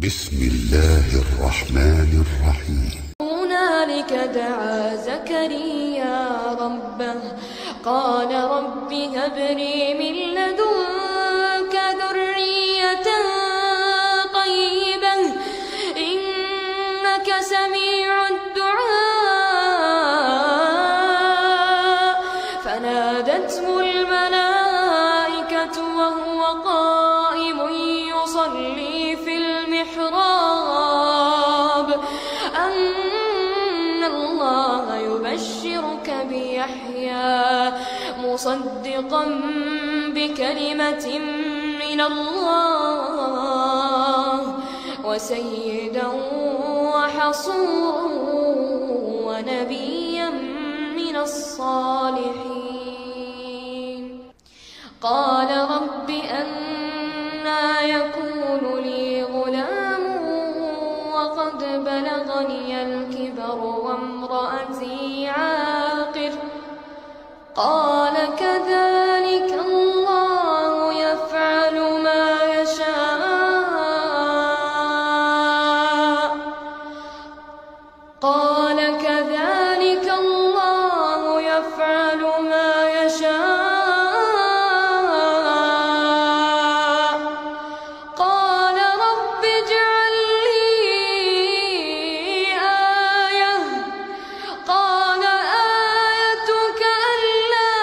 بسم الله الرحمن الرحيم. هنالك دعا زكريا ربه قال رب هب لي من لدنك ذرية طيبة إنك سميع الدعاء. فنادته الملائكة وهو قائم يصلي في المحراب أن الله يبشرك بيحيى مصدقا بكلمة من الله وسيدا وحصورا ونبيا من الصالحين. قال رب أنى يكون لي غلام وقد بلغني الكبر وامرأتي عاقر. قال كذلك الله يفعل ما يشاء. قال كذلك الله يفعل ما يشاء. قال رب اجعل لي آية. قال آيتك ألا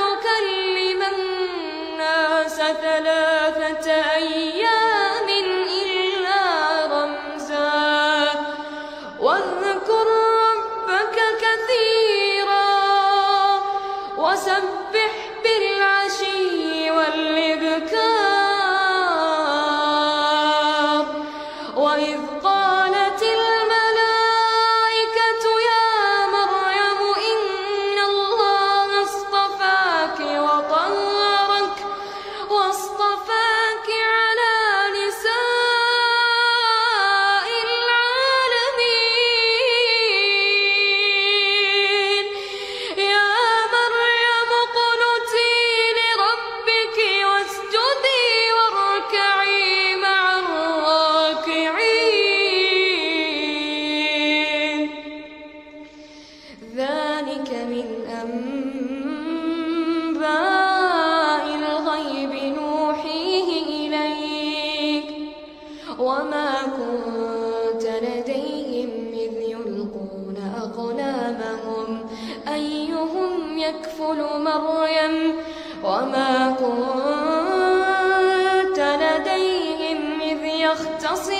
تكلم الناس 3 أيام إلا رمزا واذكر ربك كثيرا وسبح بالعشي والإبكار. وإذ قالت الملائكة يا مريم إن الله اصطفاك وطهرك واصطفاك على نساء العالمين. يا مريم اقنتي لربك واسجدي واركعي مع الراكعين. ذلك من أنباء الغيب نوحيه إليك وما كنت لديهم إذ يلقون أقلامهم أيهم يكفل مريم وما كنت لديهم إذ يختصمون